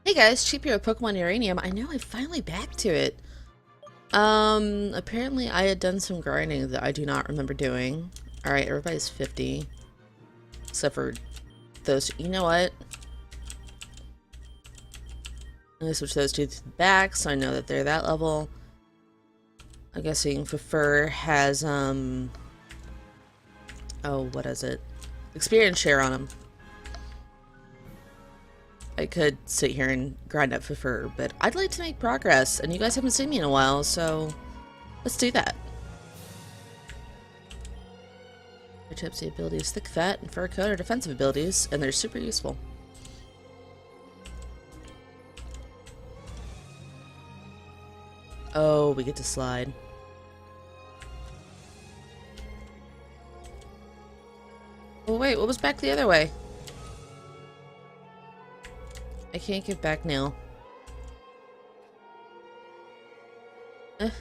Hey guys, Cheap here with Pokemon Uranium. I know I'm finally back to it. Apparently I had done some grinding that I do not remember doing. Alright, everybody's 50. Except for those. You know what? I'm gonna switch those two to the back so I know that they're that level. I'm guessing Fur has, oh, what is it? Experience share on him. I could sit here and grind up for fur, but I'd like to make progress, and you guys haven't seen me in a while, so let's do that. Their types of abilities, thick fat, and fur coat are defensive abilities, and they're super useful. Oh, we get to slide. Oh wait, what was back the other way? I can't get back now. No,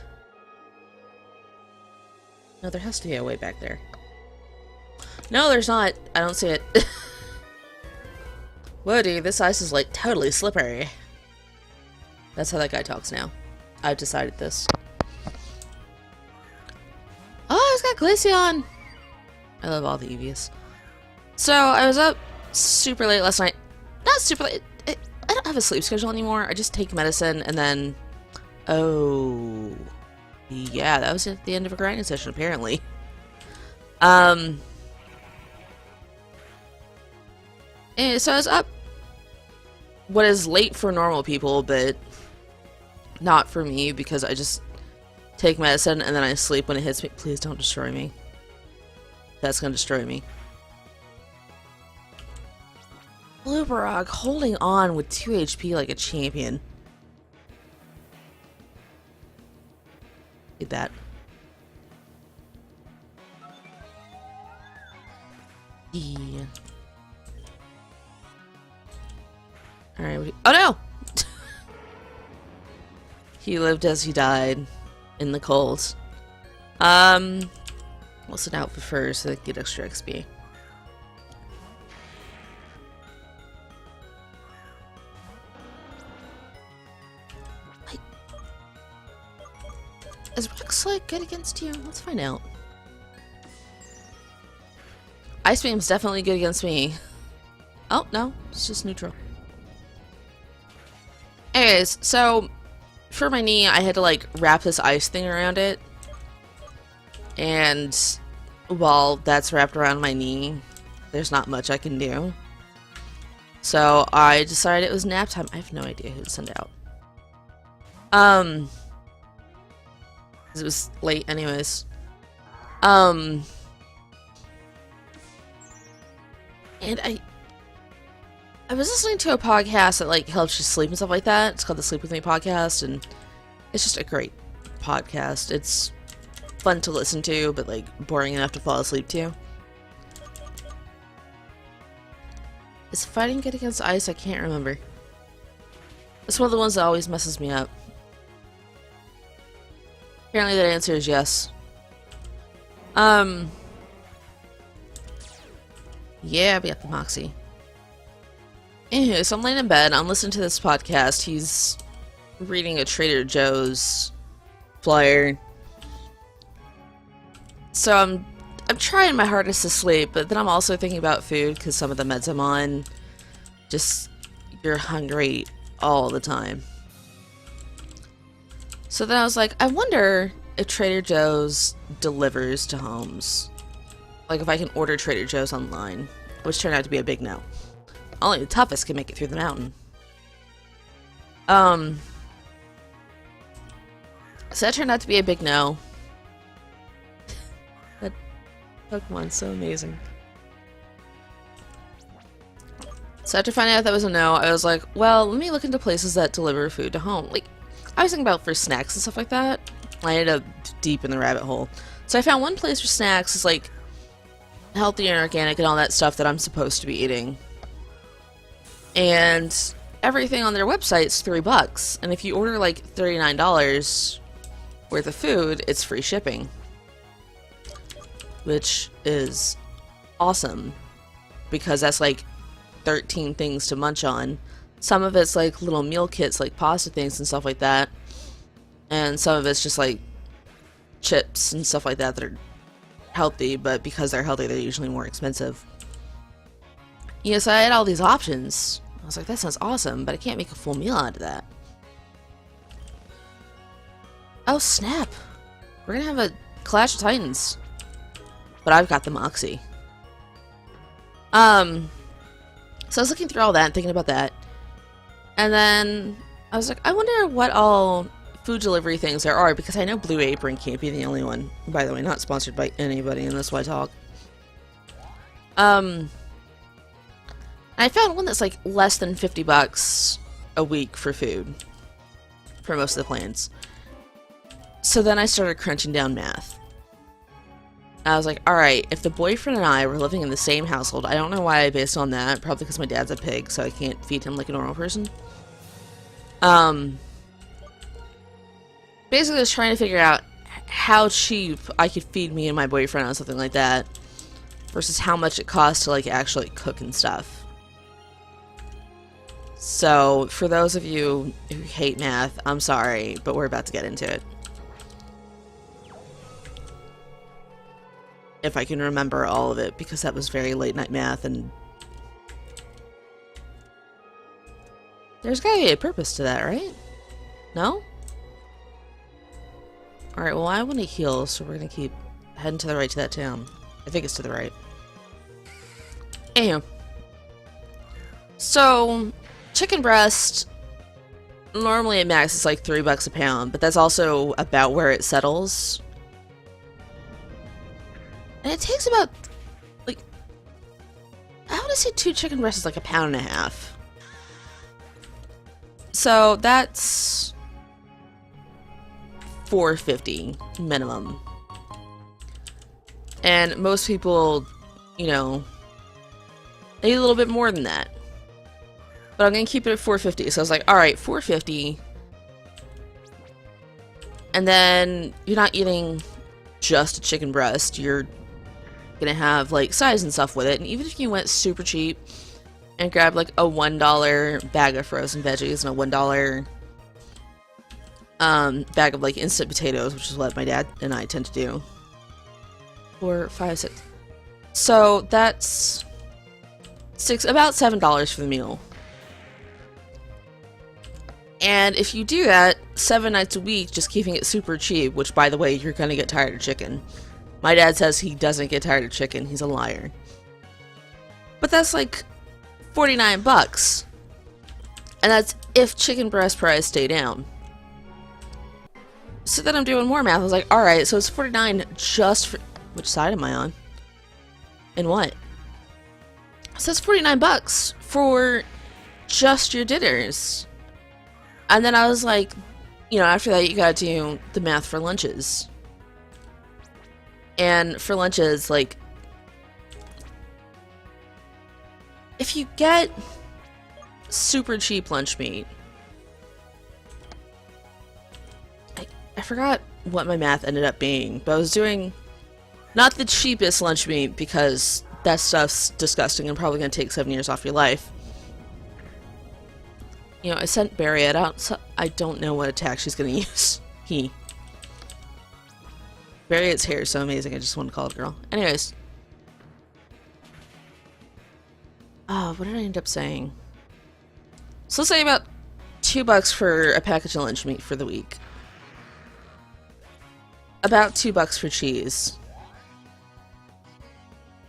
there has to be a way back there. No, there's not. I don't see it. Whoa, dude, this ice is like totally slippery. That's how that guy talks now. I've decided this. Oh, it's got Glaceon! I love all the Eevees. So, I was up super late last night. Not super late. I don't have a sleep schedule anymore. I just take medicine and then... Oh... Yeah, that was at the end of a grinding session, apparently. And so I was up what is late for normal people, but not for me because I just take medicine and then I sleep when it hits me. Please don't destroy me. That's gonna destroy me. Blueberog holding on with 2 HP like a champion. Did that. Yeah. Alright, oh no! He lived as he died in the cold. We'll sit out for fur so they can get extra XP. Is Rex like good against you? Let's find out. Ice Beam's definitely good against me. Oh, no. It's just neutral. Anyways, so for my knee, I had to like wrap this ice thing around it. And while that's wrapped around my knee, there's not much I can do. So I decided it was nap time. I have no idea who to send out. It was late anyways. And I was listening to a podcast that like helps you sleep and stuff like that. It's called the Sleep With Me podcast, and it's just a great podcast. It's fun to listen to, but like boring enough to fall asleep to. Is fighting good against ice? I can't remember. It's one of the ones that always messes me up. Apparently that answer is yes. Yeah, we got the Moxie. Anywho, so I'm laying in bed, I'm listening to this podcast. He's reading a Trader Joe's flyer. So I'm trying my hardest to sleep, but then I'm also thinking about food because some of the meds I'm on, just, you're hungry all the time. So then I was like, I wonder if Trader Joe's delivers to homes. Like if I can order Trader Joe's online, which turned out to be a big no. Only the toughest can make it through the mountain. So that turned out to be a big no. That Pokemon's so amazing. So after finding out that was a no, I was like, well, let me look into places that deliver food to home. Like, I was thinking about for snacks and stuff like that. I ended up deep in the rabbit hole. So I found one place for snacks is like healthy and organic and all that stuff that I'm supposed to be eating. And everything on their website is $3. And if you order like $39 worth of food, it's free shipping. Which is awesome. Because that's like 13 things to munch on. Some of it's like little meal kits, like pasta things and stuff like that. And some of it's just like chips and stuff like that that are healthy, but because they're healthy, they're usually more expensive. You know, so I had all these options. I was like, that sounds awesome, but I can't make a full meal out of that. Oh, snap. We're gonna have a Clash of Titans. But I've got the Moxie. So I was looking through all that and thinking about that. And then I was like, I wonder what all food delivery things there are, because I know Blue Apron can't be the only one. By the way, not sponsored by anybody in this Why Talk. I found one that's like less than $50 a week for food for most of the plans. So then I started crunching down math. I was like, alright, if the boyfriend and I were living in the same household, I don't know why I based on that, probably because my dad's a pig, so I can't feed him like a normal person. Basically I was trying to figure out how cheap I could feed me and my boyfriend on something like that, versus how much it costs to like actually cook and stuff. So, for those of you who hate math, I'm sorry, but we're about to get into it. If I can remember all of it, because that was very late night math, and there's gotta be a purpose to that, right? No? Alright, well I want to heal, so we're gonna keep heading to the right to that town. I think it's to the right. Anywho. So, chicken breast, normally at max it's like $3 a pound, but that's also about where it settles. And it takes about, like, I want to say 2 chicken breasts is like £1.50. So that's $4.50 minimum. And most people, you know, they eat a little bit more than that. But I'm gonna keep it at $4.50. So I was like, alright, $4.50. And then you're not eating just a chicken breast, you're gonna have like sides and stuff with it. And even if you went super cheap and grabbed like a $1 bag of frozen veggies and a $1 bag of like instant potatoes, which is what my dad and I tend to do, 4, 5, 6, so that's about $7 for the meal. And if you do that 7 nights a week, just keeping it super cheap, which by the way, you're gonna get tired of chicken. My dad says he doesn't get tired of chicken. He's a liar. But that's like $49. And that's if chicken breast price stay down. So then I'm doing more math. I was like, alright, so it's $49 just for... Which side am I on? And what? So it's $49 for just your dinners. And then I was like, you know, after that you gotta do the math for lunches. And for lunches, like, if you get super cheap lunch meat, I forgot what my math ended up being, but I was doing not the cheapest lunch meat because that stuff's disgusting and probably going to take 7 years off your life. You know, I sent Barry it out, so I don't know what attack she's going to use. Barry's hair is so amazing, I just want to call it a girl. Anyways. What did I end up saying? So let's say about $2 for a package of lunch meat for the week. About $2 for cheese.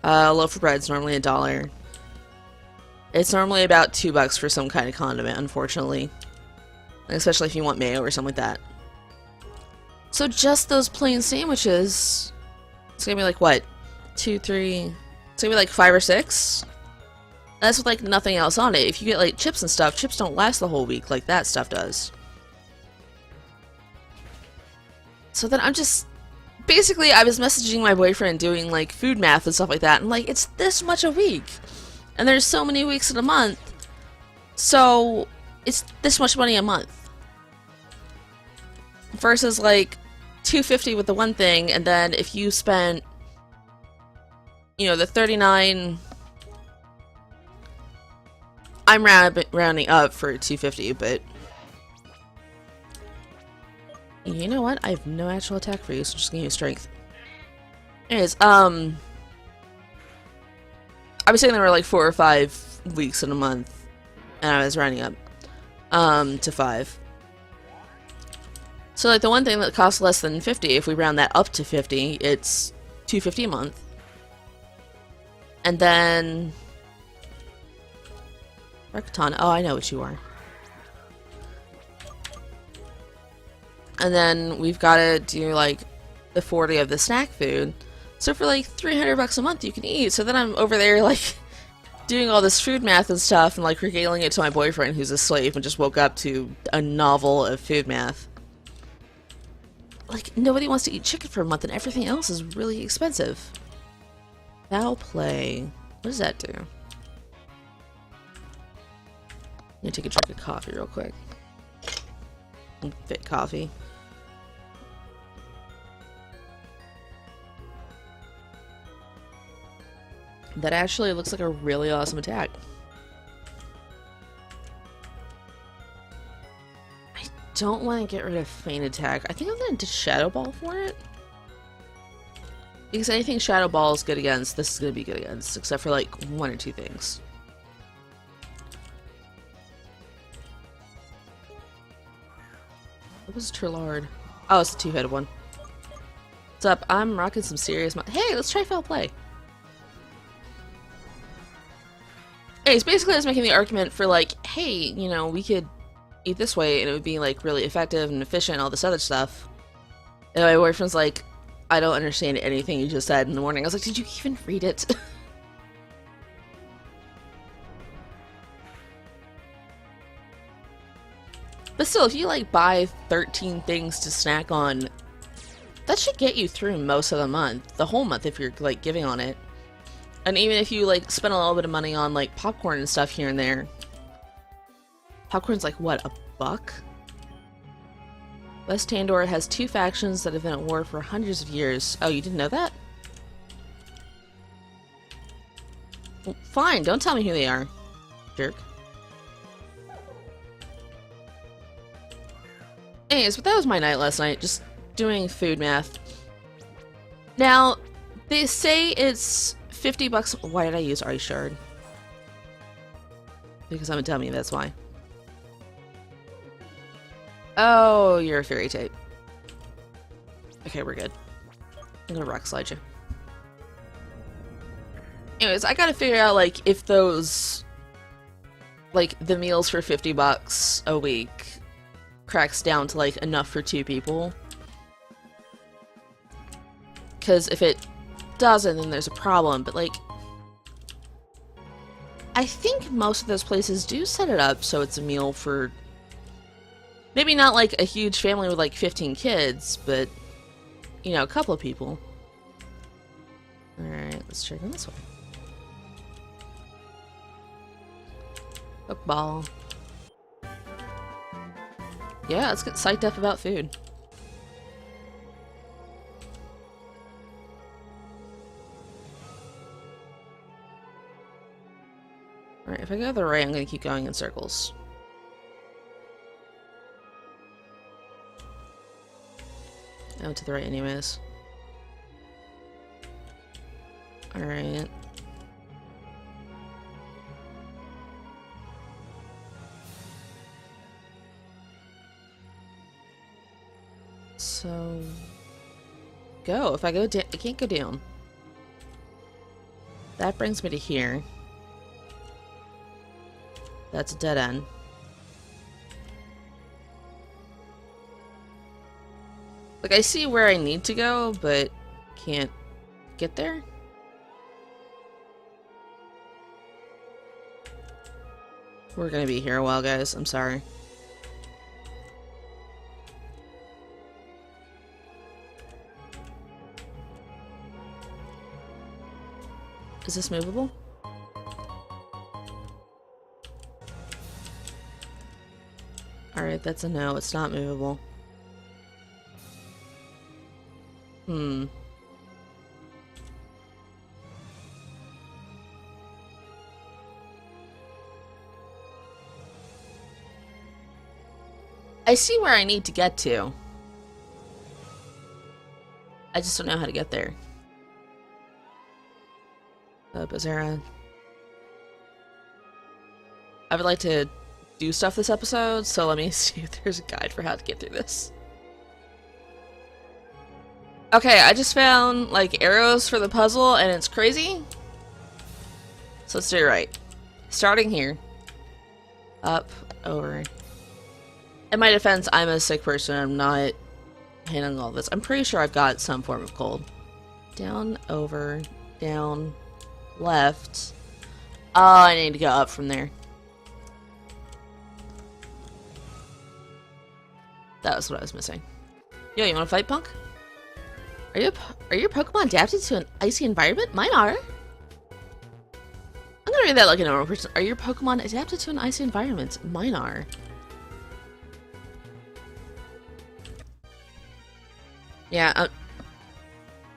A loaf of bread's normally $1. It's normally about $2 for some kind of condiment, unfortunately. Especially if you want mayo or something like that. So just those plain sandwiches, it's gonna be like, what? 2, 3... It's gonna be like 5 or 6? That's with like nothing else on it. If you get like chips and stuff, chips don't last the whole week like that stuff does. So then I'm just... Basically, I was messaging my boyfriend doing like food math and stuff like that. And like, it's this much a week. And there's so many weeks in a month. So, it's this much money a month. Versus like $2.50 with the one thing, and then if you spent, you know, the $39 I'm rounding up for 250, but you know what? I have no actual attack for you, so I'm just gonna use strength. Anyways, I was saying there were like 4 or 5 weeks in a month, and I was rounding up to 5. So like the one thing that costs less than 50, if we round that up to 50, it's 250 a month. And then Rakatan, oh, I know what you are. And then we've got to do like the 40 of the snack food. So for like 300 bucks a month you can eat. So then I'm over there like doing all this food math and stuff and like regaling it to my boyfriend who's a slave and just woke up to a novel of food math. Like, nobody wants to eat chicken for a month and everything else is really expensive. Foul play. What does that do? I'm gonna take a drink of coffee real quick. Fit coffee. That actually looks like a really awesome attack. Don't want to get rid of Feint Attack. I think I'm going to Shadow Ball for it. Because anything Shadow Ball is good against, this is going to be good against. Except for like 1 or 2 things. What was Turlard? Oh, it's a 2-headed one. What's up? I'm rocking some serious hey, let's try Foul Play. Anyways, basically I was making the argument for like, hey, you know, we could eat this way and it would be like really effective and efficient and all this other stuff. And my boyfriend's like, I don't understand anything you just said in the morning. I was like, did you even read it? But still, if you like buy 13 things to snack on, that should get you through most of the month. The whole month if you're like giving on it. And even if you like spend a little bit of money on like popcorn and stuff here and there. Popcorn's like, what, $1? West Tandor has 2 factions that have been at war for hundreds of years. Oh, you didn't know that? Well, fine, don't tell me who they are, jerk. Anyways, but that was my night last night, just doing food math. Now, they say it's 50 bucks. Why did I use Ice Shard? Because I'm a dummy, that's why. Oh, you're a fairy type. Okay, we're good. I'm gonna rock slide you. Anyways, I gotta figure out, like, if those, like, the meals for 50 bucks a week cracks down to, like, enough for 2 people. Because if it doesn't, then there's a problem, but, like, I think most of those places do set it up so it's a meal for maybe not like a huge family with like 15 kids, but you know, a couple of people. Alright, let's check on this one. Pokeball. Yeah, let's get psyched up about food. Alright, if I go to the right, I'm gonna keep going in circles. I went to the right anyways. Alright. So... go. If I go down, I can't go down. That brings me to here. That's a dead end. Like, I see where I need to go, but can't get there. We're gonna be here a while, guys. I'm sorry. Is this movable? Alright, that's a no. It's not movable. Hmm. I see where I need to get to. I just don't know how to get there. Bazera. I would like to do stuff this episode, so let me see if there's a guide for how to get through this. Okay, I just found, like, arrows for the puzzle, and it's crazy. So let's do it right. Starting here. Up, over. In my defense, I'm a sick person. I'm not handling all this. I'm pretty sure I've got some form of cold. Down, over, down, left. Oh, I need to go up from there. That was what I was missing. Yo, you wanna fight, punk? Are your Pokemon adapted to an icy environment? Mine are. I'm gonna read that like a normal person. Are your Pokemon adapted to an icy environment? Mine are. Yeah,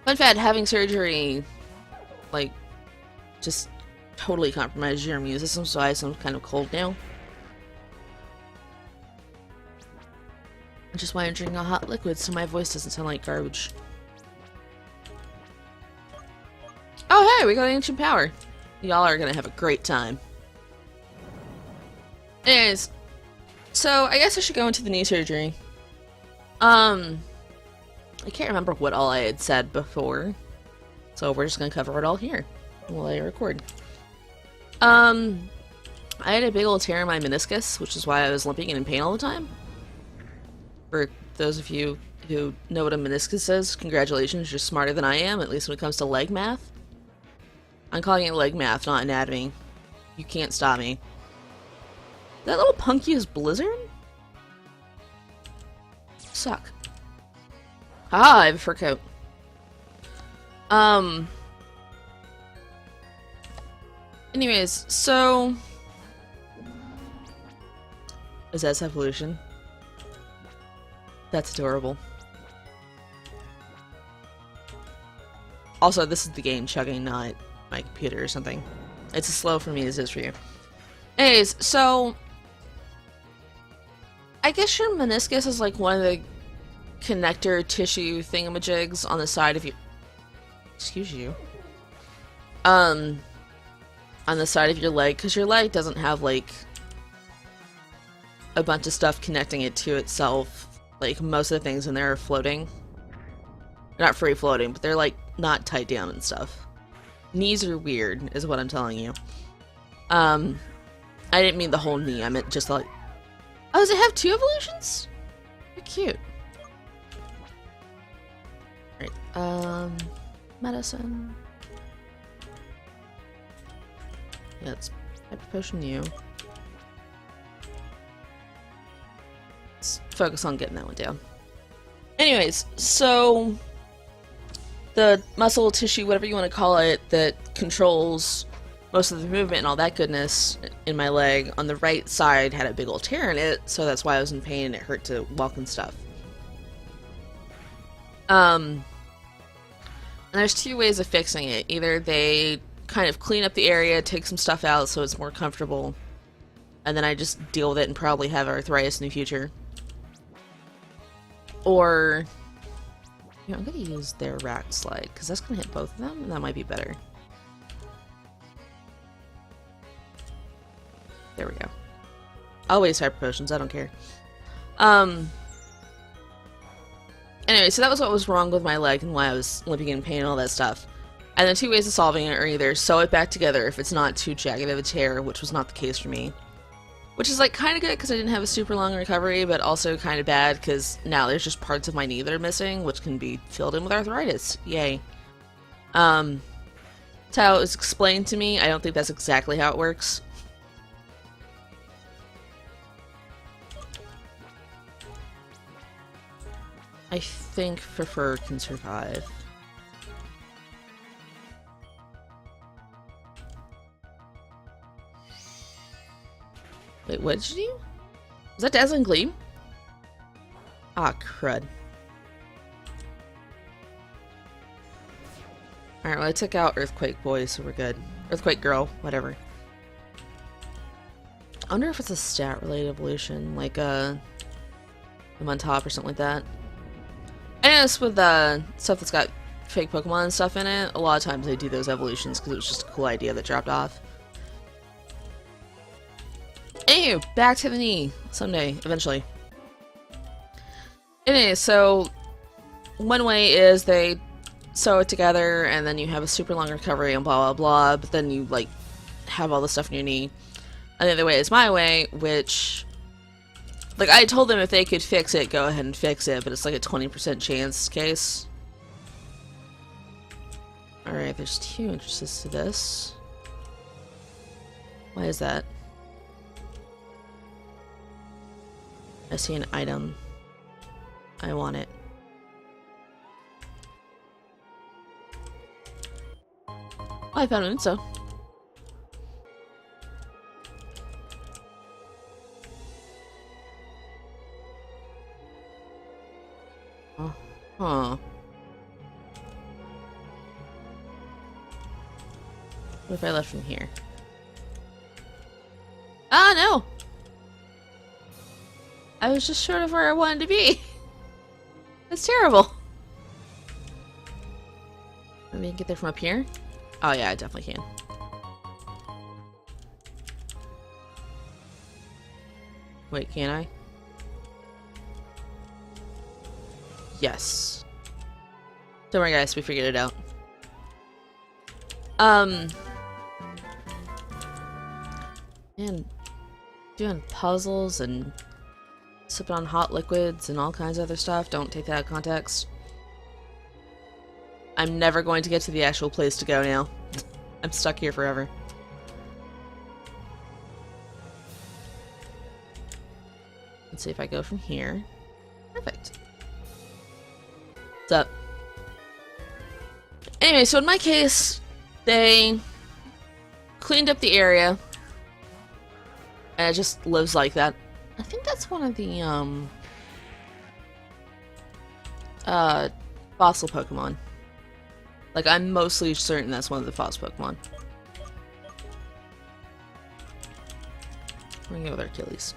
fun fact, having surgery, like, just totally compromised your immune system, so I have some kind of cold now. Which is why I'm drinking a hot liquid, so my voice doesn't sound like garbage. Oh hey, we got ancient power. Y'all are gonna have a great time. Anyways, so I guess I should go into the knee surgery. I can't remember what all I had said before, so we're just gonna cover it all here while I record. I had a big old tear in my meniscus, which is why I was limping and in pain all the time. For those of you who know what a meniscus is, congratulations, you're smarter than I am, at least when it comes to leg math. I'm calling it leg math, not anatomy. You can't stop me. That little punk use Blizzard? Suck. Ah, I have a fur coat. Anyways, so... Is that evolution? That's adorable. Also, this is the game chugging, not my computer or something. It's as slow for me as it is for you. Anyways, so... I guess your meniscus is like one of the connector tissue thingamajigs on the side of your... Excuse you. On the side of your leg, because your leg doesn't have, like, a bunch of stuff connecting it to itself. Like, most of the things in there are floating. They're not free floating, but they're, like, not tight down and stuff. Knees are weird, is what I'm telling you. I didn't mean the whole knee, I meant just, like... Oh, does it have 2 evolutions? They're cute. Right, medicine. Yeah, let's Hyper Potion you. Let's focus on getting that one down. Anyways, so the muscle, tissue, whatever you want to call it, that controls most of the movement and all that goodness in my leg on the right side had a big old tear in it, so that's why I was in pain and it hurt to walk and stuff. And there's 2 ways of fixing it. Either they kind of clean up the area, take some stuff out so it's more comfortable, and then I just deal with it and probably have arthritis in the future. Or, you know, I'm gonna use their rack slide, because that's gonna hit both of them, and that might be better. There we go. I'll waste Hyper Potions, I don't care. Anyway, so that was what was wrong with my leg and why I was limping in pain and all that stuff. And the 2 ways of solving it are either sew it back together if it's not too jagged of a tear, which was not the case for me. Which is, like, kind of good because I didn't have a super long recovery, but also kind of bad because now there's just parts of my knee that are missing, which can be filled in with arthritis. Yay. That's how it was explained to me. I don't think that's exactly how it works. I think Fur can survive. Wait, what did you do? Was that Dazzling Gleam? Ah, crud. Alright, well I took out Earthquake Boy, so we're good. Earthquake Girl, whatever. I wonder if it's a stat-related evolution, like, them on top or something like that. I noticed with stuff that's got fake Pokemon and stuff in it, a lot of times they do those evolutions because it was just a cool idea that dropped off. Anyway, back to the knee. Someday, eventually. Anyway, so one way is they sew it together and then you have a super long recovery and blah blah blah, but then you like have all the stuff in your knee. And the other way is my way, which like I told them if they could fix it, go ahead and fix it, but it's like a 20% chance case. Alright, there's 2 entrances to this. Why is that? I see an item. I want it. Oh, I found an Unso. Oh, huh. What if I left from here? Ah, no! I was just short of where I wanted to be. That's terrible. Maybe I can get there from up here? Oh yeah, I definitely can. Wait, can I? Yes. Don't worry guys, we figured it out. Man, doing puzzles and sipping on hot liquids and all kinds of other stuff. Don't take that out of context. I'm never going to get to the actual place to go now. I'm stuck here forever. Let's see if I go from here. Perfect. What's up? Anyway, so in my case, they cleaned up the area. And it just lives like that. I think that's one of the, fossil Pokemon. Like, I'm mostly certain that's one of the fossil Pokemon. We're gonna go with our Achilles.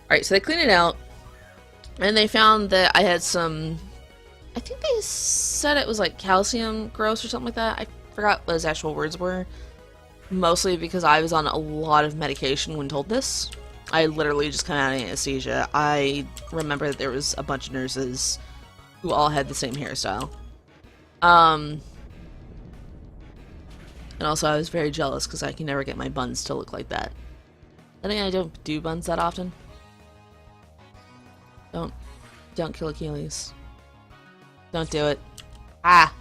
Alright, so they cleaned it out. And they found that I had some... I think they said it was like calcium growth or something like that. I forgot what his actual words were. Mostly because I was on a lot of medication when told this. I literally just come out of anesthesia. I remember that there was a bunch of nurses who all had the same hairstyle. And also I was very jealous because I can never get my buns to look like that. I think I don't do buns that often. Don't kill Achilles. Don't do it. Ah!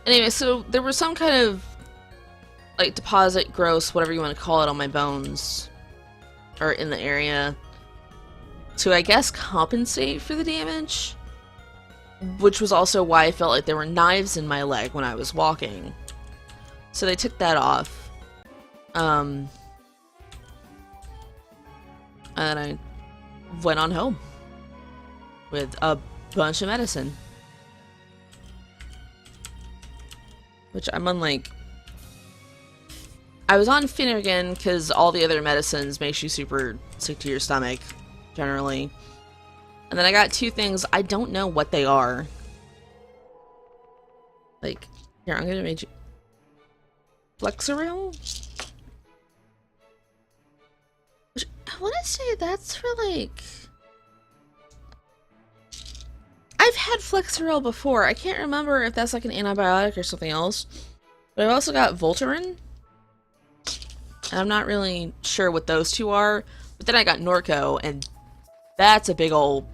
Anyway, so there was some kind of like deposit, growth, whatever you want to call it, on my bones or in the area to, I guess, compensate for the damage, which was also why I felt like there were knives in my leg when I was walking. So they took that off. And then I went on home with a bunch of medicine. Which I'm on, like... I was on Finnegan because all the other medicines makes you super sick to your stomach, generally. And then I got 2 things. I don't know what they are. Like, here, I'm gonna make you... Flexeril? Which, I want to say that's for, like... I've had Flexeril before. I can't remember if that's like an antibiotic or something else. But I've also got Voltaren. And I'm not really sure what those 2 are. But then I got Norco, and that's a big old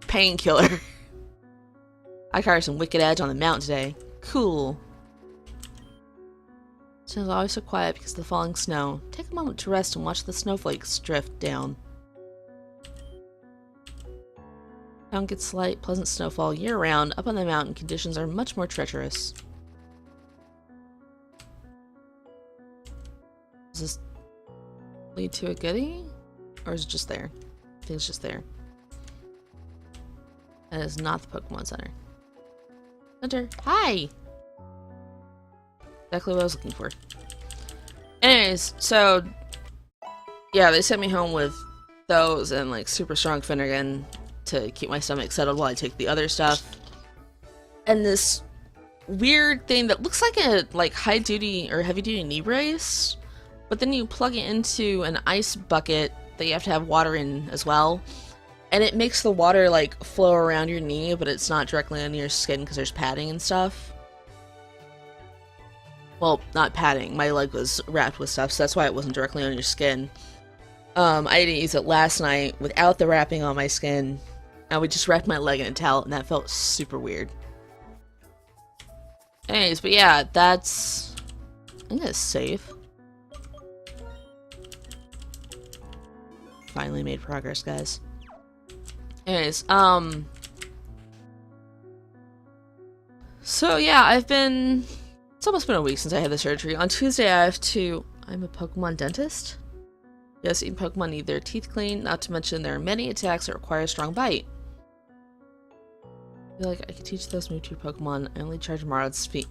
painkiller. I carried some wicked edge on the mountain today. Cool. It's always so quiet because of the falling snow. Take a moment to rest and watch the snowflakes drift down. Town gets light, pleasant snowfall year-round. Up on the mountain, conditions are much more treacherous. Does this lead to a goodie? Or is it just there? I think it's just there. That is not the Pokemon Center. Center, hi! Exactly what I was looking for. Anyways, so... Yeah, they sent me home with those and like super strong Finnegan to keep my stomach settled while I take the other stuff. And this weird thing that looks like a high duty or heavy duty knee brace, but then you plug it into an ice bucket that you have to have water in as well. And it makes the water like flow around your knee, but it's not directly on your skin because there's padding and stuff. Well, not padding. My leg was wrapped with stuff, so that's why it wasn't directly on your skin. I didn't use it last night without the wrapping on my skin. And we just wrapped my leg in a towel, and that felt super weird. Anyways, but yeah, that's... I'm gonna save. Finally made progress, guys. Anyways, so yeah, it's almost been a week since I had the surgery. On Tuesday I have to... I'm a Pokemon dentist? Yes, eating Pokemon need their teeth clean, not to mention there are many attacks that require a strong bite. I feel like I could teach those move to your Pokemon. I only charge Marad's fee.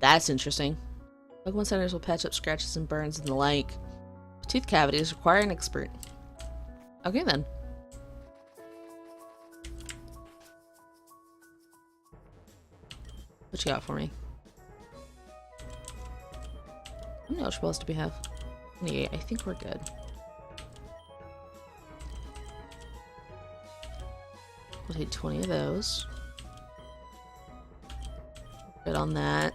That's interesting. Pokemon centers will patch up scratches and burns and the like. Tooth cavities require an expert. Okay then. What you got for me? How many Ultra Balls do we have? 28. I think we're good. We'll take 20 of those. Good on that.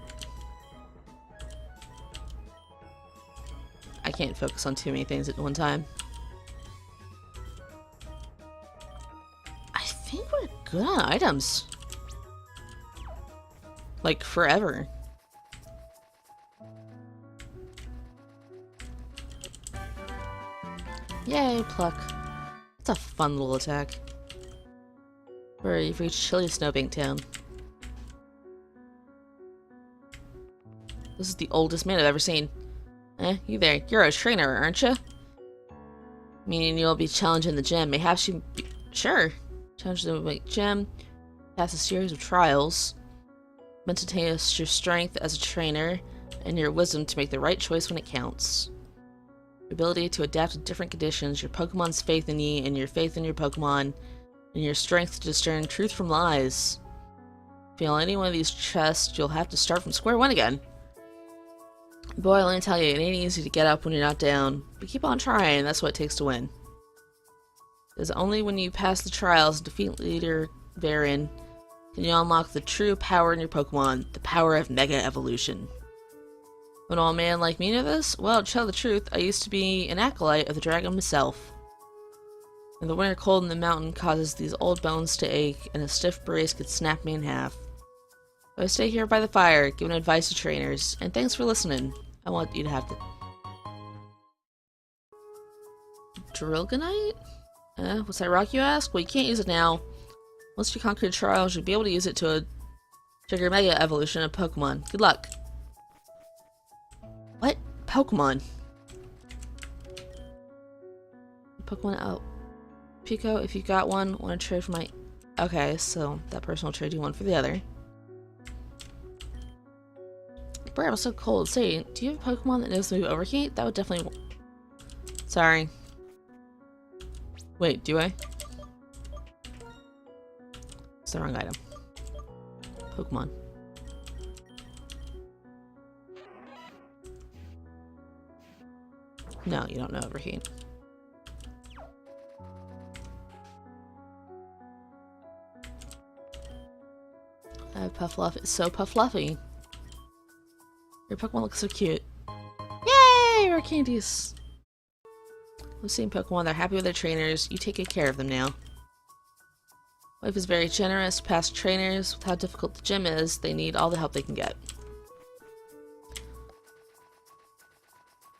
I can't focus on too many things at one time. I think we're good on items. Like, forever. Yay, Pluck. It's a fun little attack. Where you've reached chilly Snowbank Town. This is the oldest man I've ever seen. Eh, you there. You're a trainer, aren't you? Meaning you'll be challenging the gym. Mayhaps you be... Sure. Challenge the gym. Pass a series of trials. Meant to test your strength as a trainer and your wisdom to make the right choice when it counts. Your ability to adapt to different conditions, your Pokemon's faith in you, and your faith in your Pokemon, and your strength to discern truth from lies. Fail any one of these tests, you'll have to start from square one again. Boy, let me tell you, it ain't easy to get up when you're not down, but keep on trying, that's what it takes to win. It's only when you pass the trials and defeat Leader Baron can you unlock the true power in your Pokemon, the power of Mega Evolution. Would an old man like me know this? Well, to tell the truth, I used to be an acolyte of the dragon myself. And the winter cold in the mountain causes these old bones to ache, and a stiff brace could snap me in half. So I stay here by the fire, giving advice to trainers, and thanks for listening. I want you to have the... Drillgonite? What's that rock you ask? Well, you can't use it now. Once you conquer the trials, you'll be able to use it to trigger Mega Evolution of Pokemon. Good luck. What? Pokemon? Pokemon out. Pico, if you got one, want to trade for my... Okay, so that person will trade you one for the other. Bro, I'm so cold. Say, do you have a Pokemon that knows to overheat? That would definitely... Sorry. Wait, do I? It's the wrong item. Pokemon. No, you don't know overheat. I have Puffluffy. It's so Puffluffy. Your Pokemon looks so cute. Yay! Rare candies! We've seen Pokemon, they're happy with their trainers. You take good care of them now. Life is very generous. Past trainers, with how difficult the gym is, they need all the help they can get.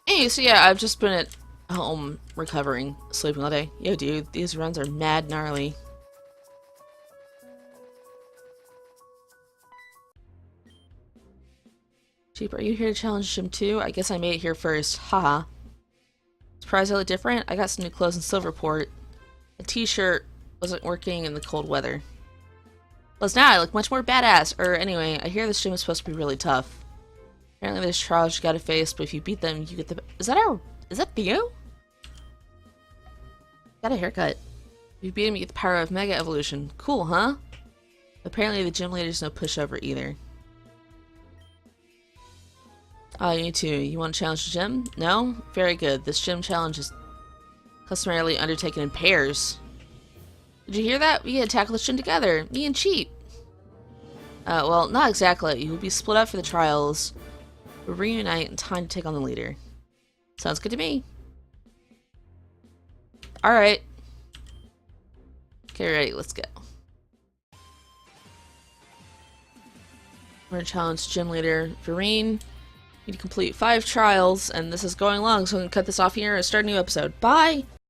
Hey, so yeah, I've just been at home recovering, sleeping all day. Yo, dude, these runs are mad gnarly. Cheap, are you here to challenge Gym too? I guess I made it here first. Haha. Surprisingly different? I got some new clothes in Silverport. A t-shirt wasn't working in the cold weather. Plus now I look much more badass. Or anyway, I hear this gym is supposed to be really tough. Apparently there's trials you gotta face, but if you beat them, you get the... Is that Theo? Got a haircut. If you beat him, you get the power of Mega Evolution. Cool, huh? Apparently the gym leader's no pushover either. Oh, you too. You want to challenge the gym? No? Very good. This gym challenge is customarily undertaken in pairs. Did you hear that? We get to tackle this gym together. Me and Cheat. Well, not exactly. You will be split up for the trials. We'll reunite in time to take on the leader. Sounds good to me. Alright. Okay, ready. Let's go. We're gonna challenge gym leader Vereen. You need to complete 5 trials, and this is going long, so I'm gonna cut this off here and start a new episode. Bye!